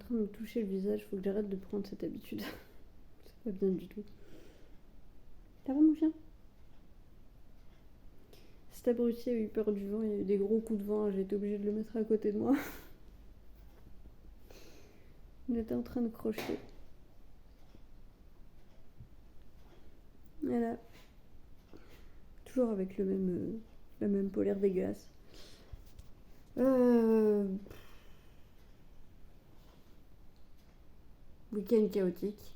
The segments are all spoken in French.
train de me toucher le visage, faut que j'arrête de prendre cette habitude. C'est pas bien du tout. Ça va mon chien? Cet abruti a eu peur du vent, il y a eu des gros coups de vent, j'ai été obligée de le mettre à côté de moi. Il était en train de crocheter. Voilà. Toujours avec la même polaire dégueulasse. Week-end chaotique.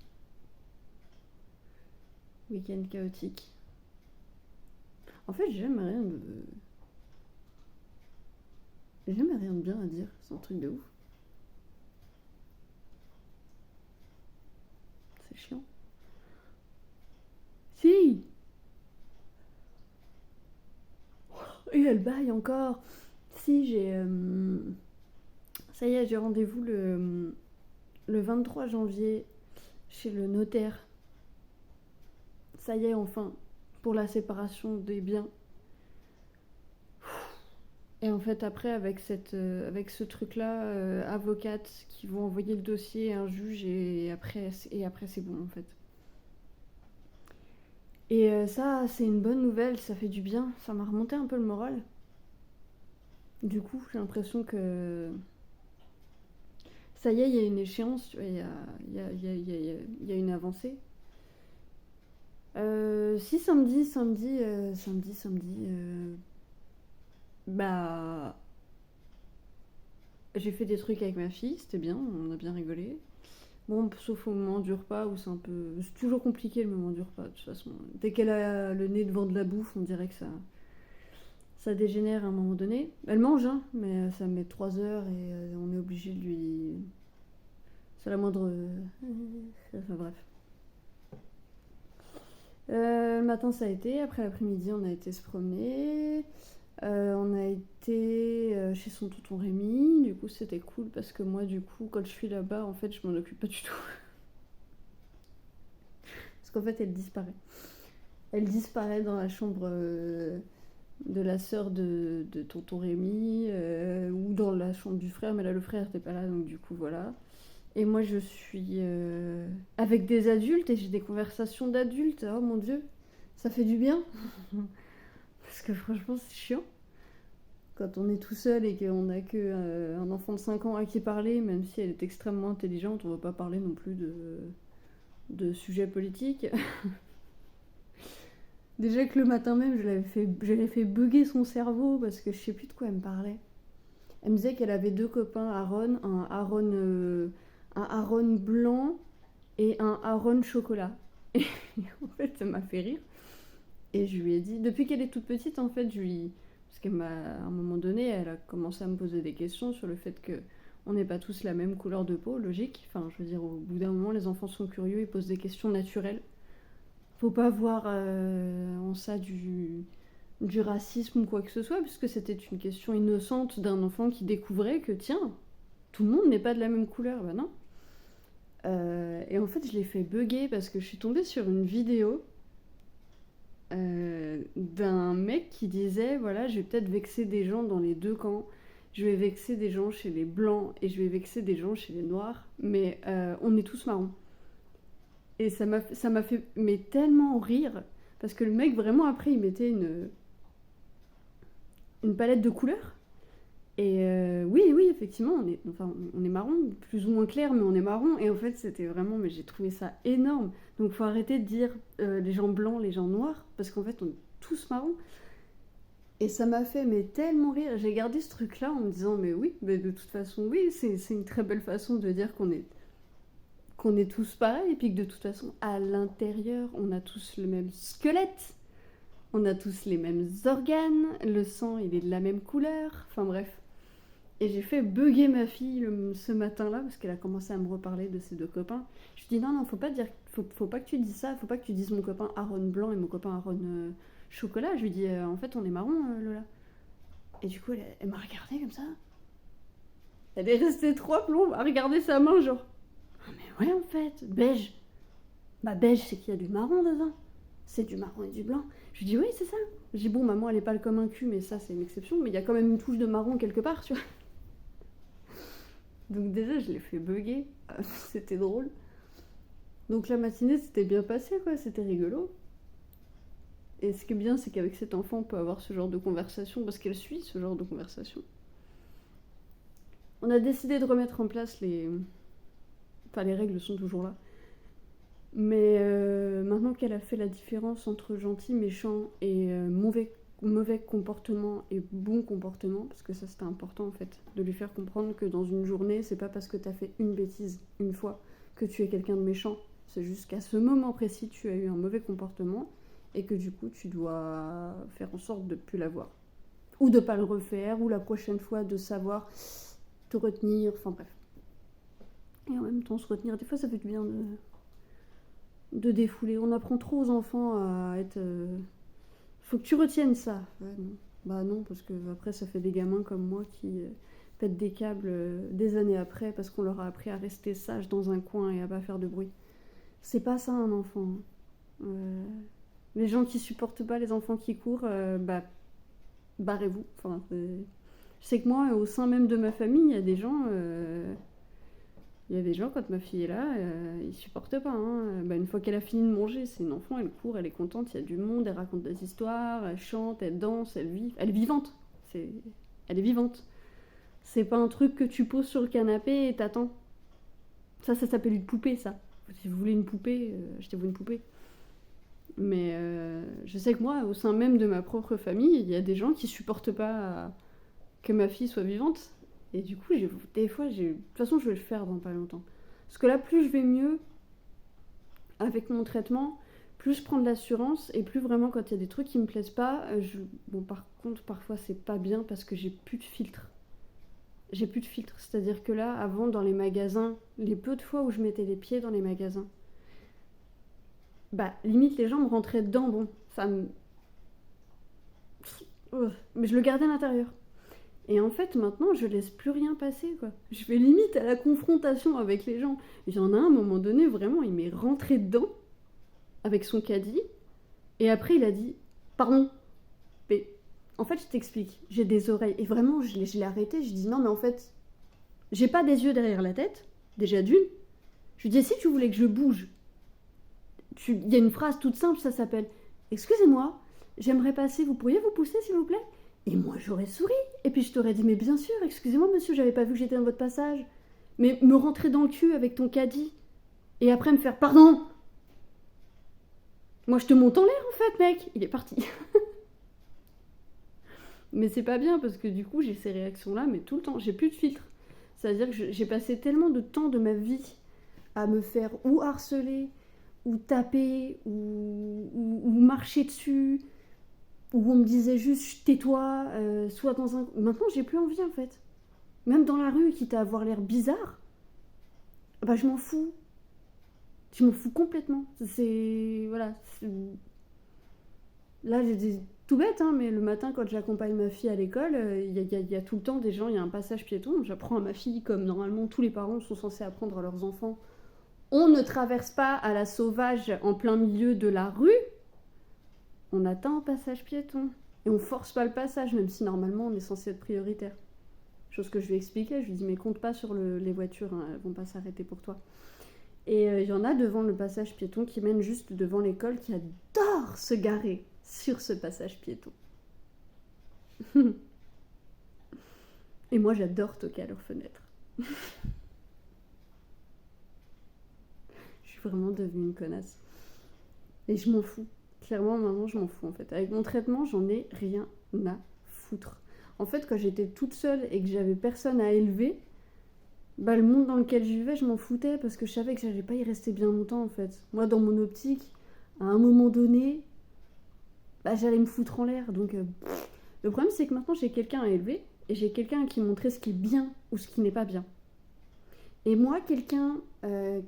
Week-end chaotique. En fait, j'ai jamais rien de bien à dire. C'est un truc de ouf. C'est chiant. Si! Et elle baille encore. Si, ça y est, j'ai rendez-vous le 23 janvier chez le notaire. Ça y est, enfin, pour la séparation des biens. Et en fait, après, avec ce truc-là, avocate qui vont envoyer le dossier à un juge et après c'est bon, en fait. Et ça, c'est une bonne nouvelle, ça fait du bien. Ça m'a remonté un peu le moral. Du coup, j'ai l'impression que ça y est, il y a une échéance, tu vois, il y a une avancée. Si samedi, bah, j'ai fait des trucs avec ma fille, c'était bien, on a bien rigolé. Bon, sauf au moment du repas où c'est un peu... C'est toujours compliqué le moment du repas, de toute façon. Dès qu'elle a le nez devant de la bouffe, on dirait que ça dégénère à un moment donné. Elle mange, hein, mais ça met 3 heures et on est obligé de lui... C'est la moindre... Enfin bref. Le matin ça a été, après l'après-midi on a été se promener. On a été chez son tonton Rémi, du coup c'était cool parce que moi du coup quand je suis là-bas en fait je m'en occupe pas du tout. Parce qu'en fait elle disparaît. Elle disparaît dans la chambre de la sœur de tonton Rémi ou dans la chambre du frère, mais là le frère n'était pas là donc du coup voilà. Et moi je suis avec des adultes et j'ai des conversations d'adultes, oh mon dieu, ça fait du bien. Parce que franchement c'est chiant. Quand on est tout seul et qu'on n'a qu'un enfant de 5 ans à qui parler, même si elle est extrêmement intelligente, on va pas parler non plus de sujets politiques. Déjà que le matin même, j'avais fait bugger son cerveau parce que je sais plus de quoi elle me parlait. Elle me disait qu'elle avait 2 copains Aaron, un Aaron blanc et un Aaron chocolat. Et en fait, ça m'a fait rire. Et je lui ai dit, depuis qu'elle est toute petite, en fait, parce qu'à un moment donné, elle a commencé à me poser des questions sur le fait que on n'est pas tous la même couleur de peau, logique. Enfin, je veux dire, au bout d'un moment, les enfants sont curieux, ils posent des questions naturelles. Faut pas voir en ça du racisme ou quoi que ce soit, puisque c'était une question innocente d'un enfant qui découvrait que, tiens, tout le monde n'est pas de la même couleur. Bah non. Et en fait, je l'ai fait bugger parce que je suis tombée sur une vidéo d'un mec qui disait voilà, je vais peut-être vexer des gens dans les 2 camps. Je vais vexer des gens chez les blancs et je vais vexer des gens chez les noirs, mais on est tous marrons. Et ça m'a fait mais tellement rire parce que le mec vraiment après il mettait une palette de couleurs. Et oui, effectivement, on est marron, plus ou moins clair, mais on est marron. Et en fait, c'était vraiment, mais j'ai trouvé ça énorme. Donc, faut arrêter de dire les gens blancs, les gens noirs, parce qu'en fait, on est tous marrons. Et ça m'a fait mais tellement rire. J'ai gardé ce truc-là en me disant, mais oui, mais de toute façon, oui, c'est une très belle façon de dire qu'on est tous pareils, et puis que de toute façon, à l'intérieur, on a tous le même squelette. On a tous les mêmes organes, le sang il est de la même couleur, enfin bref. Et j'ai fait bugger ma fille ce matin-là parce qu'elle a commencé à me reparler de ses 2 copains. Je lui dis non, faut pas dire, faut pas que tu dises ça, faut pas que tu dises mon copain Aaron blanc et mon copain Aaron chocolat. Je lui dis en fait on est marron Lola. Et du coup elle m'a regardée comme ça. Elle est restée 3 plombs à regarder sa main genre. Ah mais ouais en fait, beige. Bah beige c'est qu'il y a du marron dedans. C'est du marron et du blanc. Je lui dis oui c'est ça. Je dis bon maman elle est pâle comme un cul mais ça c'est une exception mais il y a quand même une touche de marron quelque part tu vois. Donc déjà, je l'ai fait bugger. C'était drôle. Donc la matinée, c'était bien passé, quoi. C'était rigolo. Et ce qui est bien, c'est qu'avec cet enfant, on peut avoir ce genre de conversation, parce qu'elle suit ce genre de conversation. On a décidé de remettre en place les... Enfin, les règles sont toujours là. Mais maintenant qu'elle a fait la différence entre gentil, méchant et mauvais comportement et bon comportement, parce que ça c'était important en fait, de lui faire comprendre que dans une journée, c'est pas parce que t'as fait une bêtise une fois que tu es quelqu'un de méchant. C'est juste qu'à ce moment précis, tu as eu un mauvais comportement et que du coup, tu dois faire en sorte de plus l'avoir. Ou de pas le refaire, ou la prochaine fois de savoir te retenir, enfin bref. Et en même temps, se retenir, des fois ça fait du bien de défouler. On apprend trop aux enfants à être... Faut que tu retiennes ça. Ouais, non. Bah non, parce que après ça fait des gamins comme moi qui pètent des câbles des années après parce qu'on leur a appris à rester sage dans un coin et à pas faire de bruit. C'est pas ça un enfant. Les gens qui supportent pas les enfants qui courent, bah barrez-vous. Enfin, je sais que moi, au sein même de ma famille, il y a des gens... Il y a des gens, quand ma fille est là, ils supportent pas. Hein. Bah, une fois qu'elle a fini de manger, c'est une enfant, elle court, elle est contente, il y a du monde, elle raconte des histoires, elle chante, elle danse, elle vit. Elle est vivante. Elle est vivante. C'est pas un truc que tu poses sur le canapé et t'attends. Ça s'appelle une poupée, ça. Si vous voulez une poupée, achetez-vous une poupée. Mais je sais que moi, au sein même de ma propre famille, il y a des gens qui supportent pas que ma fille soit vivante. Et du coup, des fois, de toute façon, je vais le faire dans pas longtemps. Parce que là, plus je vais mieux avec mon traitement, plus je prends de l'assurance et plus vraiment quand il y a des trucs qui me plaisent pas, bon, par contre, parfois c'est pas bien parce que j'ai plus de filtre. J'ai plus de filtre. C'est-à-dire que là, avant, dans les magasins, les peu de fois où je mettais les pieds dans les magasins, bah, limite, les gens me rentraient dedans, bon, ça me... Mais je le gardais à l'intérieur. Et en fait, maintenant, je laisse plus rien passer, quoi. Je fais limite à la confrontation avec les gens. Il y en a un moment donné, vraiment, il m'est rentré dedans avec son caddie. Et après, il a dit pardon. Mais en fait, je t'explique. J'ai des oreilles. Et vraiment, je l'ai arrêté. Je dis non, mais en fait, j'ai pas des yeux derrière la tête. Déjà d'une. Je lui dis si tu voulais que je bouge. Il y a une phrase toute simple, ça s'appelle excusez-moi, j'aimerais passer. Vous pourriez vous pousser, s'il vous plaît? Et moi, j'aurais souri. Et puis je t'aurais dit, mais bien sûr, excusez-moi, monsieur, j'avais pas vu que j'étais dans votre passage. Mais me rentrer dans le cul avec ton caddie. Et après me faire, pardon. Moi, je te monte en l'air, en fait, mec. Il est parti. Mais c'est pas bien, parce que du coup, j'ai ces réactions-là, mais tout le temps. J'ai plus de filtre. C'est-à-dire que j'ai passé tellement de temps de ma vie à me faire ou harceler, ou taper, ou marcher dessus, où on me disait juste tais-toi, soit dans un... Maintenant, j'ai plus envie, en fait. Même dans la rue, quitte à avoir l'air bizarre, bah je m'en fous. Je m'en fous complètement. C'est... Voilà. Là, j'ai des... Tout bête, hein, mais le matin, quand j'accompagne ma fille à l'école, y a tout le temps des gens, il y a un passage piéton. J'apprends à ma fille, comme normalement tous les parents sont censés apprendre à leurs enfants. On ne traverse pas à la sauvage en plein milieu de la rue. On attend un passage piéton. Et on force pas le passage, même si normalement on est censé être prioritaire. Chose que je lui expliquais, je lui dis mais compte pas sur les voitures, hein, elles vont pas s'arrêter pour toi. Et il y en a devant le passage piéton qui mène juste devant l'école qui adore se garer sur ce passage piéton. Et moi j'adore toquer à leurs fenêtres. Je suis vraiment devenue une connasse. Et je m'en fous. Clairement, maintenant, je m'en fous, en fait. Avec mon traitement, j'en ai rien à foutre. En fait, quand j'étais toute seule et que j'avais personne à élever, bah, le monde dans lequel je vivais, je m'en foutais parce que je savais que j'allais pas y rester bien longtemps, en fait. Moi, dans mon optique, à un moment donné, bah, j'allais me foutre en l'air. Donc, le problème, c'est que maintenant, j'ai quelqu'un à élever et j'ai quelqu'un qui montrait ce qui est bien ou ce qui n'est pas bien. Et moi, quelqu'un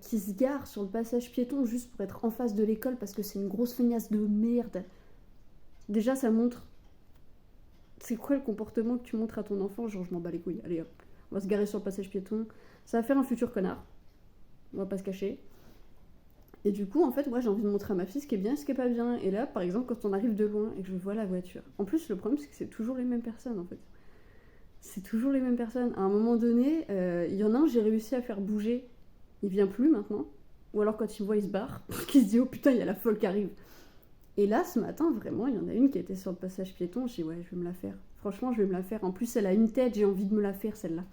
qui se gare sur le passage piéton juste pour être en face de l'école parce que c'est une grosse feignasse de merde, déjà ça montre... C'est quoi le comportement que tu montres à ton enfant? Genre, je m'en bats les couilles, allez hop, on va se garer sur le passage piéton. Ça va faire un futur connard, on va pas se cacher. Et du coup, en fait, moi j'ai envie de montrer à ma fille ce qui est bien et ce qui est pas bien. Et là, par exemple, quand on arrive de loin et que je vois la voiture... En plus, le problème, c'est que c'est toujours les mêmes personnes, en fait. C'est toujours les mêmes personnes. À un moment donné, il y en a un, j'ai réussi à faire bouger. Il vient plus maintenant. Ou alors quand il me voit, il se barre. Parce qu'il se dit, oh putain, il y a la folle qui arrive. Et là, ce matin, vraiment, il y en a une qui était sur le passage piéton. J'ai dit, ouais, je vais me la faire. Franchement, je vais me la faire. En plus, elle a une tête, j'ai envie de me la faire, celle-là.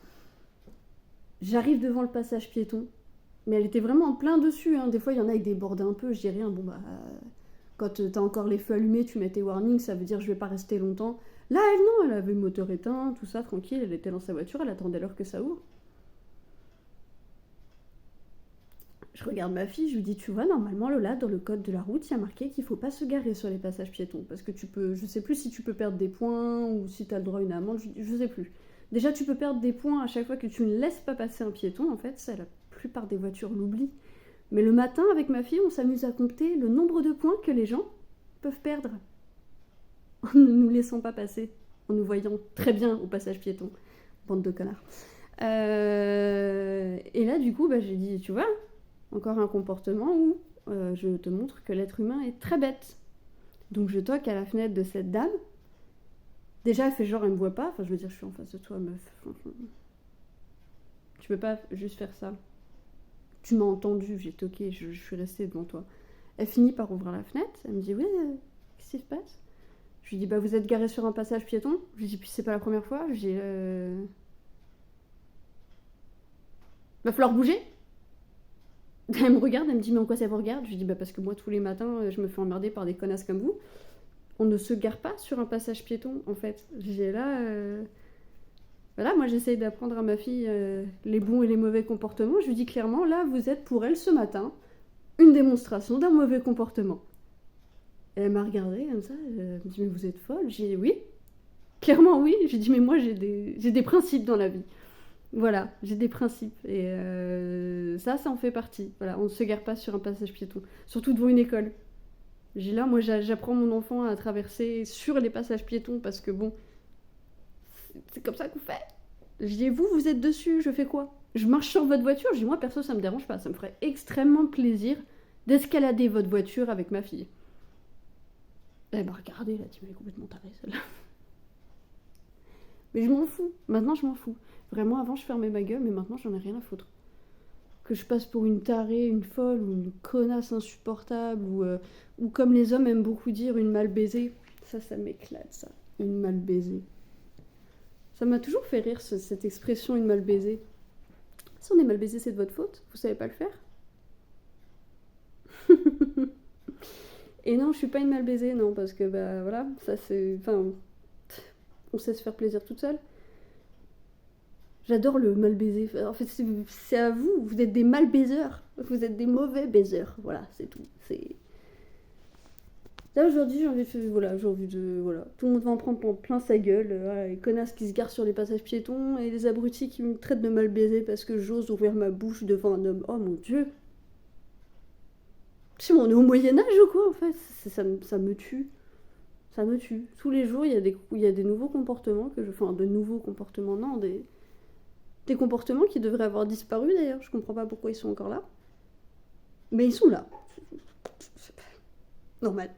J'arrive devant le passage piéton. Mais elle était vraiment en plein dessus. Hein. Des fois, il y en a qui débordaient un peu. Je dis rien. Bon, bah, quand t'as encore les feux allumés, tu mets tes warnings. Ça veut dire je vais pas rester longtemps. Là, elle, non. Elle avait le moteur éteint, tout ça, tranquille. Elle était dans sa voiture. Elle attendait l'heure que ça ouvre. Je regarde ma fille, je lui dis, tu vois, normalement, Lola, dans le code de la route, il y a marqué qu'il faut pas se garer sur les passages piétons. Parce que tu peux, je sais plus si tu peux perdre des points ou si tu as le droit à une amende, je sais plus. Déjà, tu peux perdre des points à chaque fois que tu ne laisses pas passer un piéton, en fait, ça, la plupart des voitures l'oublient. Mais le matin, avec ma fille, on s'amuse à compter le nombre de points que les gens peuvent perdre en ne nous laissant pas passer, en nous voyant très bien au passage piéton. Bande de connards. Et là, du coup, bah, j'ai dit, tu vois, encore un comportement où je te montre que l'être humain est très bête. Donc je toque à la fenêtre de cette dame. Déjà, elle fait genre, elle me voit pas. Enfin, je veux dire, je suis en face de toi, meuf. Tu peux pas juste faire ça. Tu m'as entendu, j'ai toqué, je suis restée devant toi. Elle finit par ouvrir la fenêtre. Elle me dit, oui, qu'est-ce qui se passe? Je lui dis, bah vous êtes garé sur un passage piéton. Je lui dis, puis c'est pas la première fois. Je lui dis, va falloir bouger. Elle me regarde, elle me dit, mais en quoi ça vous regarde? Je lui dis, bah parce que moi, tous les matins, je me fais emmerder par des connasses comme vous. On ne se gare pas sur un passage piéton, en fait. J'ai là... Voilà, moi, j'essaye d'apprendre à ma fille les bons et les mauvais comportements. Je lui dis clairement, là, vous êtes pour elle, ce matin, une démonstration d'un mauvais comportement. Et elle m'a regardée comme ça, elle me dit, mais vous êtes folle? J'ai dit, oui. Clairement, oui. J'ai dit, mais moi, j'ai des principes dans la vie. Voilà, j'ai des principes. Et ça en fait partie. Voilà, on ne se gare pas sur un passage piéton. Surtout devant une école. J'ai là, moi, j'apprends mon enfant à traverser sur les passages piétons parce que bon, c'est comme ça qu'on fait. Je dis, vous êtes dessus, je fais quoi? Je marche sur votre voiture? Je dis, moi, perso, ça me dérange pas. Ça me ferait extrêmement plaisir d'escalader votre voiture avec ma fille. Elle m'a regardé, elle a dit, mais elle est complètement tarée, celle-là. Mais je m'en fous. Maintenant, je m'en fous. Vraiment, avant, je fermais ma gueule, mais maintenant, j'en ai rien à foutre. Que je passe pour une tarée, une folle, ou une connasse insupportable, ou comme les hommes aiment beaucoup dire, une mal baisée. Ça m'éclate, ça. Une mal baisée. Ça m'a toujours fait rire, cette expression, une mal baisée. Si on est mal baisé, c'est de votre faute. Vous savez pas le faire? Et non, je suis pas une mal baisée, non, parce que, bah, voilà, ça c'est... Enfin, on sait se faire plaisir toute seule. J'adore le mal baiser. En fait, c'est à vous. Vous êtes des mal baiseurs. Vous êtes des mauvais baiseurs. Voilà, c'est tout. C'est... Là, aujourd'hui, j'ai envie de... Voilà, j'ai envie de... Voilà. Tout le monde va en prendre pour plein sa gueule. Voilà, les connasses qui se garent sur les passages piétons et les abrutis qui me traitent de mal baiser parce que j'ose ouvrir ma bouche devant un homme. Oh mon Dieu. Je sais, on est au Moyen-Âge ou quoi, en fait? Ça me tue. Ça me tue. Tous les jours, il y a des nouveaux comportements que je... Enfin, de nouveaux comportements, non, des comportements qui devraient avoir disparu d'ailleurs. Je comprends pas pourquoi ils sont encore là. Mais ils sont là. C'est normal.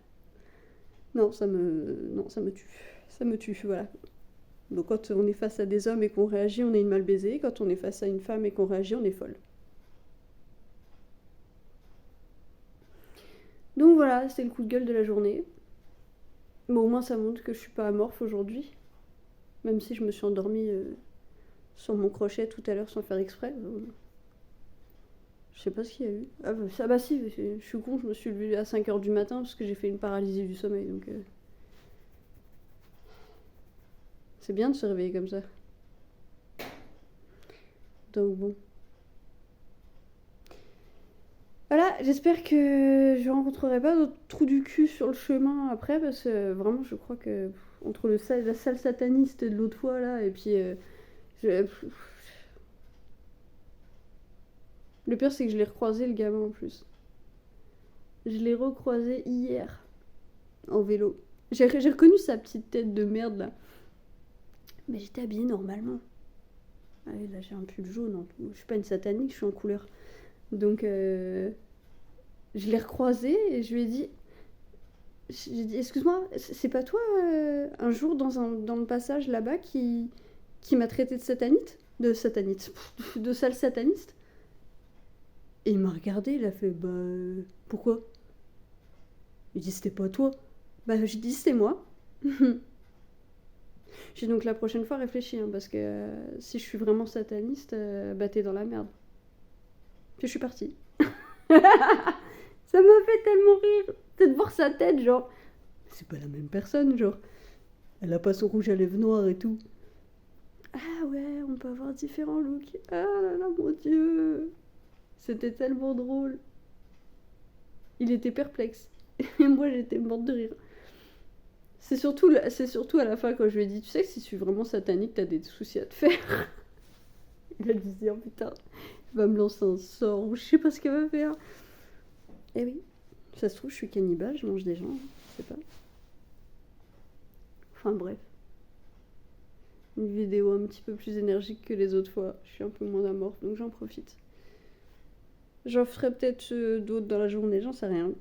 Non, ça me tue. Ça me tue, voilà. Donc quand on est face à des hommes et qu'on réagit, on est une mal baisée. Quand on est face à une femme et qu'on réagit, on est folle. Donc voilà, c'était le coup de gueule de la journée. Mais au moins ça montre que je suis pas amorphe aujourd'hui. Même si je me suis endormie sur mon crochet tout à l'heure sans faire exprès. Je sais pas ce qu'il y a eu. Ah bah si, je suis con, je me suis levée à 5h du matin parce que j'ai fait une paralysie du sommeil. Donc c'est bien de se réveiller comme ça. Donc bon. Voilà, j'espère que je rencontrerai pas d'autres trous du cul sur le chemin après parce que vraiment je crois que entre la salle sataniste de l'autre fois là et puis le pire c'est que je l'ai recroisé le gamin en plus. Je l'ai recroisé hier en vélo. J'ai reconnu sa petite tête de merde là. Mais j'étais habillée normalement. Allez, là j'ai un pull jaune. Je suis pas une satanique, je suis en couleur. Donc je l'ai recroisé et je lui ai dit, excuse-moi, c'est pas toi un jour dans le passage là-bas qui qui m'a traité de satanite, de sale sataniste. Et il m'a regardé, il a fait bah pourquoi? Il dit c'était pas toi. Bah j'ai dit c'est moi. J'ai donc la prochaine fois réfléchi parce que si je suis vraiment sataniste, bah t'es dans la merde. Puis je suis partie. Ça m'a fait tellement rire de voir sa tête, genre c'est pas la même personne, genre elle a pas son rouge à lèvres noir et tout. Ah ouais, on peut avoir différents looks. Ah là là, mon dieu. C'était tellement drôle. Il était perplexe. Et moi, j'étais morte de rire. C'est surtout à la fin quand je lui ai dit, tu sais que si je suis vraiment satanique, t'as des soucis à te faire. Il a dit, oh putain, il va me lancer un sort ou je sais pas ce qu'elle va faire. Eh oui, ça se trouve, je suis cannibale, je mange des gens, je sais pas. Enfin bref. Une vidéo un petit peu plus énergique que les autres fois. Je suis un peu moins amorphe, donc j'en profite. J'en ferai peut-être d'autres dans la journée, j'en sais rien.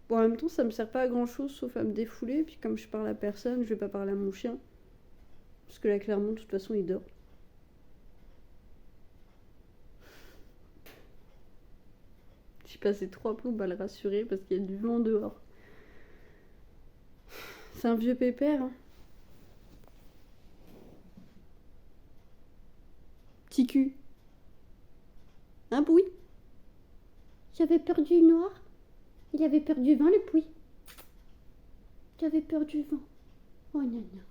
Bon, en même temps, ça me sert pas à grand chose sauf à me défouler. Et puis, comme je parle à personne, je vais pas parler à mon chien. Parce que là, clairement, de toute façon, il dort. J'ai passé 3 plombes à le rassurer parce qu'il y a du vent dehors. C'est un vieux pépère, hein. Petit cul. Un pouille. J'avais peur du noir. Il avait peur du vent, le pouille. J'avais peur du vent. Oh, gna gna.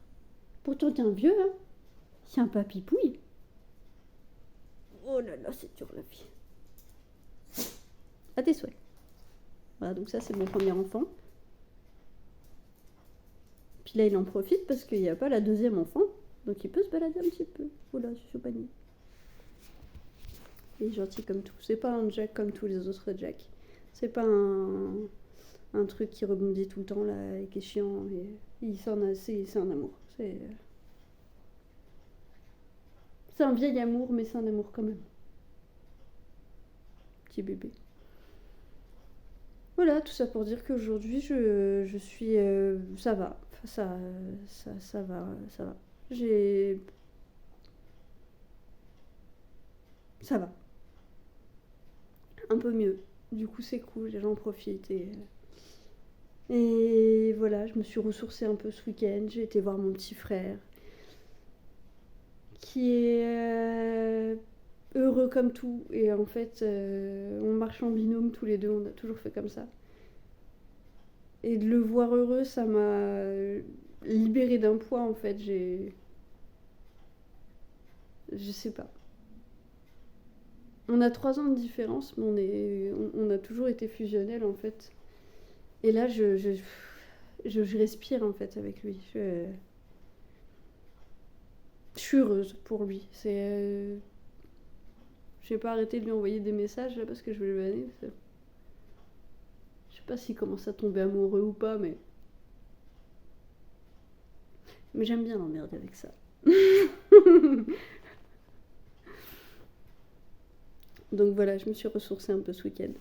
Pourtant, t'es un vieux, hein. C'est un papy pouille. Oh là là, c'est dur la vie. À tes souhaits. Voilà, donc ça, c'est mon premier enfant. Puis là, il en profite parce qu'il n'y a pas la deuxième enfant. Donc, il peut se balader un petit peu. Oh là, je suis panier. Il est gentil comme tout. C'est pas un Jack comme tous les autres Jack. C'est pas un truc qui rebondit tout le temps là et qui est chiant. Et c'est un amour. C'est un vieil amour, mais c'est un amour quand même. Petit bébé. Voilà, tout ça pour dire qu'aujourd'hui, je suis... ça va. Ça va. Ça va. Un peu mieux. Du coup, c'est cool, j'en profite. Et voilà, je me suis ressourcée un peu ce week-end. J'ai été voir mon petit frère, qui est heureux comme tout. Et en fait, on marche en binôme tous les deux, on a toujours fait comme ça. Et de le voir heureux, ça m'a libérée d'un poids, en fait. Je sais pas. On a 3 ans de différence, mais on a toujours été fusionnels, en fait. Et là, je respire, en fait, avec lui. Je suis heureuse pour lui. Je vais pas arrêter de lui envoyer des messages, là, parce que je vais le vanner. Je sais pas s'il commence à tomber amoureux ou pas, mais j'aime bien l'emmerder avec ça. Donc voilà, je me suis ressourcée un peu ce week-end.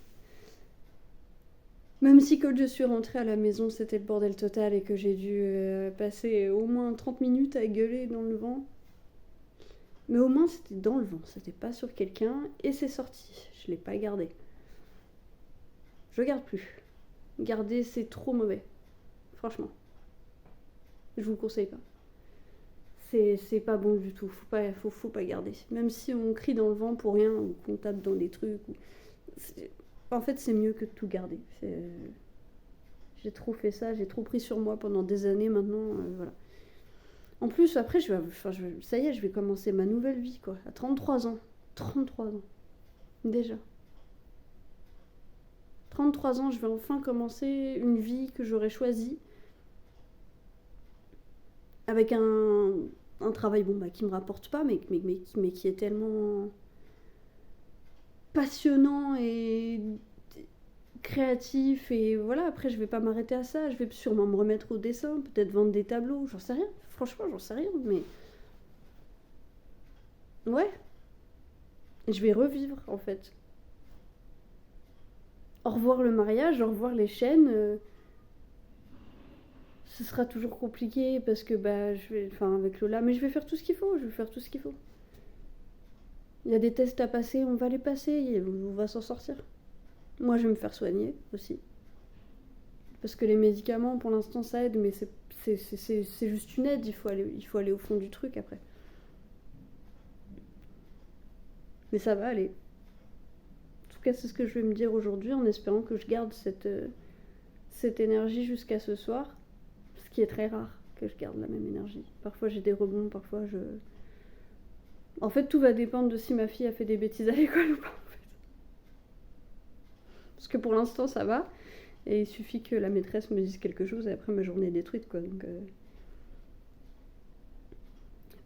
Même si quand je suis rentrée à la maison, c'était le bordel total et que j'ai dû passer au moins 30 minutes à gueuler dans le vent. Mais au moins c'était dans le vent, c'était pas sur quelqu'un et c'est sorti. Je l'ai pas gardé. Je garde plus. Garder, c'est trop mauvais. Franchement. Je vous le conseille pas. C'est pas bon du tout. Faut pas garder. Même si on crie dans le vent pour rien ou qu'on tape dans des trucs. En fait, c'est mieux que de tout garder. J'ai trop fait ça, j'ai trop pris sur moi pendant des années maintenant. Voilà. En plus, après, ça y est, je vais commencer ma nouvelle vie, quoi. À 33 ans. 33 ans. Déjà. 33 ans, je vais enfin commencer une vie que j'aurais choisie. Avec un travail qui me rapporte pas, mais qui est tellement passionnant et créatif. Et voilà, après, je vais pas m'arrêter à ça. Je vais sûrement me remettre au dessin, peut-être vendre des tableaux, j'en sais rien. Franchement, j'en sais rien, mais... Ouais. Je vais revivre, en fait. Au revoir le mariage, au revoir les chaînes. ce sera toujours compliqué parce que enfin avec Lola, mais je vais faire tout ce qu'il faut, Il y a des tests à passer, on va les passer et on va s'en sortir. Moi, je vais me faire soigner aussi. Parce que les médicaments, pour l'instant, ça aide, mais c'est juste une aide. Il faut aller au fond du truc après. Mais ça va aller. En tout cas, c'est ce que je vais me dire aujourd'hui en espérant que je garde cette énergie jusqu'à ce soir. Ce qui est très rare que je garde la même énergie. Parfois, j'ai des rebonds, parfois, je. En fait, tout va dépendre de si ma fille a fait des bêtises à l'école ou pas, en fait. Parce que pour l'instant, ça va. Et il suffit que la maîtresse me dise quelque chose et après ma journée est détruite, quoi.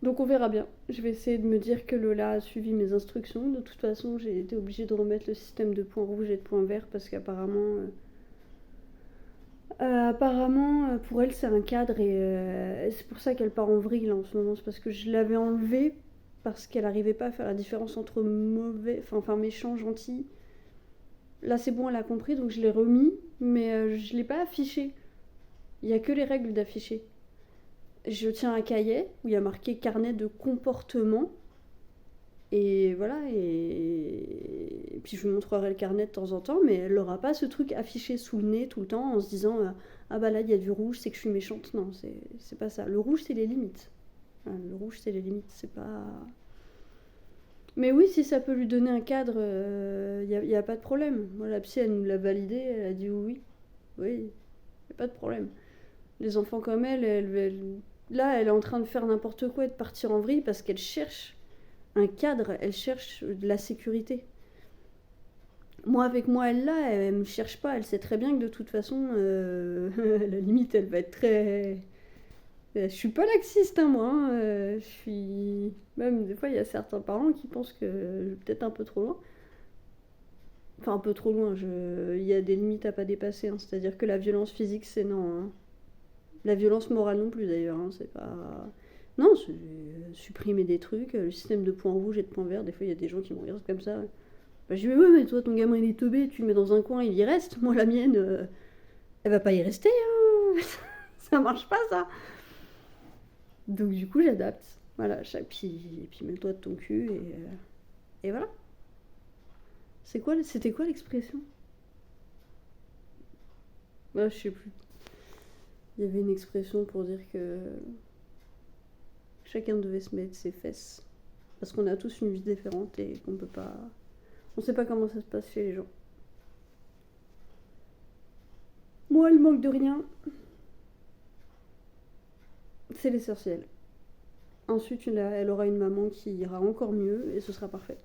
Donc on verra bien. Je vais essayer de me dire que Lola a suivi mes instructions. De toute façon, j'ai été obligée de remettre le système de points rouges et de points verts parce qu'apparemment... pour elle, c'est un cadre et c'est pour ça qu'elle part en vrille là, en ce moment. C'est parce que je l'avais enlevé parce qu'elle n'arrivait pas à faire la différence entre méchant, gentil. Là, c'est bon, elle a compris, donc je l'ai remis, mais je ne l'ai pas affiché. Il n'y a que les règles d'afficher. Je tiens un cahier où il y a marqué carnet de comportement. Et voilà, et puis je lui montrerai le carnet de temps en temps, mais elle n'aura pas ce truc affiché sous le nez tout le temps en se disant ah bah là il y a du rouge, c'est que je suis méchante. Non, c'est pas ça. Le rouge, c'est les limites. Voilà, le rouge, c'est les limites, c'est pas. Mais oui, si ça peut lui donner un cadre, y a pas de problème. Moi, la psy, elle nous l'a validé, elle a dit oui. Oui, y a pas de problème. Les enfants comme là, elle est en train de faire n'importe quoi et de partir en vrille parce qu'elle cherche un cadre, elle cherche de la sécurité. Moi, avec moi, elle me cherche pas, elle sait très bien que de toute façon, à la limite, elle va être très. Je suis pas laxiste, hein, moi. Je suis. Même des fois, il y a certains parents qui pensent que je vais peut-être un peu trop loin. Enfin, un peu trop loin. Il y a des limites à pas dépasser. Hein. C'est-à-dire que la violence physique, c'est non. Hein. La violence morale non plus, d'ailleurs. Hein. C'est pas. Non, c'est supprimer des trucs, le système de points rouges et de points verts. Des fois, il y a des gens qui me regardent comme ça. Bah, je dis, ouais, mais toi, ton gamin, il est teubé, tu le mets dans un coin, il y reste. Moi, la mienne, elle va pas y rester. Hein. Ça marche pas, ça. Donc, du coup, j'adapte. Voilà, puis mets le doigt de ton cul et voilà. C'était quoi l'expression? Bah, je sais plus. Il y avait une expression pour dire que chacun devait se mettre ses fesses. Parce qu'on a tous une vie différente et qu'on peut pas. On sait pas comment ça se passe chez les gens. Moi, elle manque de rien. C'est l'essentiel. Ensuite, elle aura une maman qui ira encore mieux et ce sera parfait.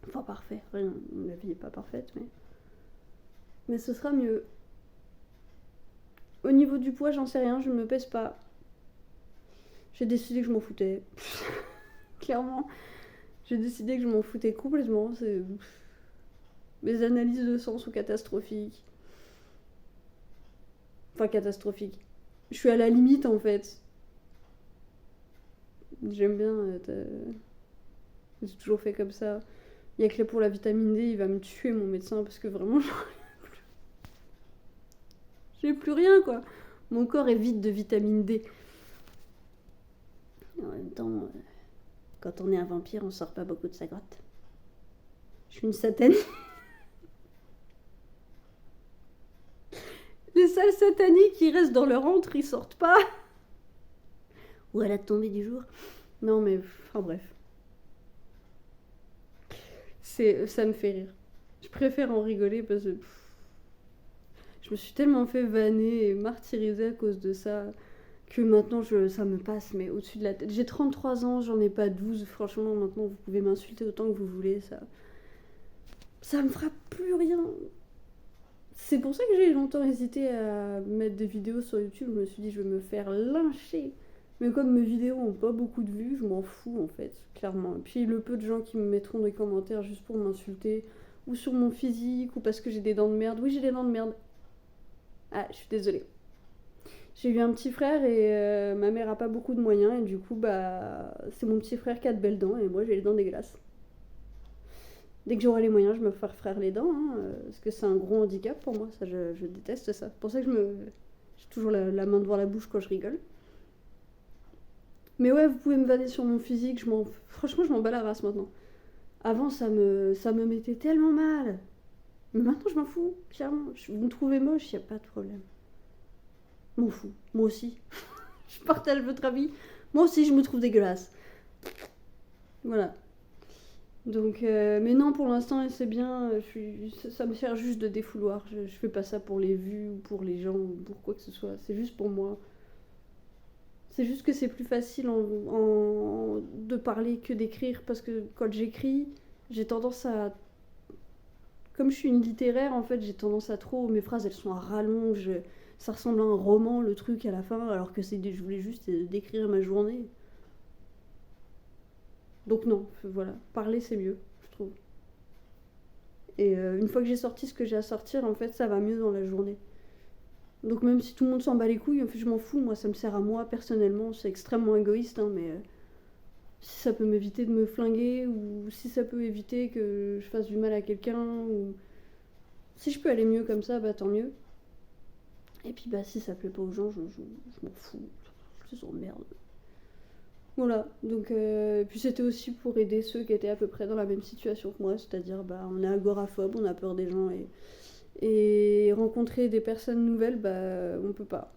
Enfin, parfait, rien. La vie n'est pas parfaite, mais ce sera mieux. Au niveau du poids, j'en sais rien, je ne me pèse pas. J'ai décidé que je m'en foutais. Clairement, j'ai décidé que je m'en foutais complètement. Mes analyses de sang sont catastrophiques. Enfin, catastrophiques. Je suis à la limite en fait. J'aime bien. J'ai toujours fait comme ça. Il y a que pour la vitamine D, il va me tuer mon médecin parce que vraiment, j'ai plus rien quoi. Mon corps est vide de vitamine D. En même temps, quand on est un vampire, on sort pas beaucoup de sa grotte. Je suis une satanique. Les salles sataniques qui restent dans leur antre, ils sortent pas. Ou à la tombée du jour. Non mais, enfin bref. Ça me fait rire. Je préfère en rigoler parce que je me suis tellement fait vanner et martyriser à cause de ça que maintenant ça me passe mais au-dessus de la tête. J'ai 33 ans, j'en ai pas 12. Franchement, maintenant vous pouvez m'insulter autant que vous voulez. Ça me fera plus rien. C'est pour ça que j'ai longtemps hésité à mettre des vidéos sur YouTube. Je me suis dit, je vais me faire lyncher. Mais comme mes vidéos ont pas beaucoup de vues, je m'en fous en fait, clairement. Et puis le peu de gens qui me mettront des commentaires juste pour m'insulter, ou sur mon physique, ou parce que j'ai des dents de merde. Oui, j'ai des dents de merde. Ah, je suis désolée. J'ai eu un petit frère et ma mère a pas beaucoup de moyens, et du coup, c'est mon petit frère qui a de belles dents, et moi j'ai les dents dégueulasses. Dès que j'aurai les moyens, je me ferai refaire les dents, hein, parce que c'est un gros handicap pour moi, ça, je déteste ça. C'est pour ça que je J'ai toujours la main devant la bouche quand je rigole. Mais ouais, vous pouvez me vanner sur mon physique, franchement, je m'en bats la race maintenant. Avant, ça me mettait tellement mal. Mais maintenant, je m'en fous, clairement. Vous me trouvez moche, y a pas de problème. M'en fous, moi aussi. Je partage votre avis. Moi aussi, je me trouve dégueulasse. Voilà. Donc, mais non, pour l'instant, c'est bien. Ça me sert juste de défouloir. Je fais pas ça pour les vues ou pour les gens ou pour quoi que ce soit. C'est juste pour moi. C'est juste que c'est plus facile de parler que d'écrire parce que quand j'écris, j'ai tendance à. Comme je suis une littéraire, en fait, j'ai tendance à trop. Mes phrases, elles sont à rallonge. Ça ressemble à un roman, le truc à la fin, alors que je voulais juste décrire ma journée. Donc, non, voilà. Parler, c'est mieux, je trouve. Et une fois que j'ai sorti ce que j'ai à sortir, en fait, ça va mieux dans la journée. Donc même si tout le monde s'en bat les couilles, en fait, je m'en fous. Moi, ça me sert à moi, personnellement. C'est extrêmement égoïste, hein, mais si ça peut m'éviter de me flinguer, ou si ça peut éviter que je fasse du mal à quelqu'un, ou si je peux aller mieux comme ça, bah tant mieux. Et puis bah si ça plaît pas aux gens, je m'en fous. Je les emmerde. Voilà, donc puis c'était aussi pour aider ceux qui étaient à peu près dans la même situation que moi, c'est-à-dire bah on est agoraphobe, on a peur des gens et rencontrer des personnes nouvelles, bah on peut pas.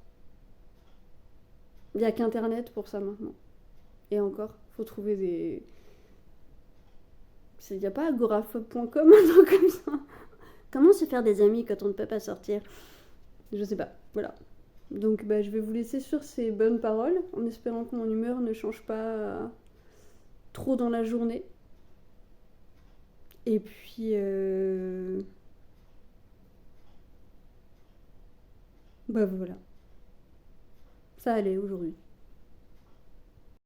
Il y a qu'internet pour ça maintenant. Et encore, faut trouver des. Il n'y a pas agoraphobe.com, un truc comme ça. Comment se faire des amis quand on ne peut pas sortir? Je sais pas, voilà. Donc bah, je vais vous laisser sur ces bonnes paroles, en espérant que mon humeur ne change pas trop dans la journée. Et puis, bah voilà. Ça allait aujourd'hui.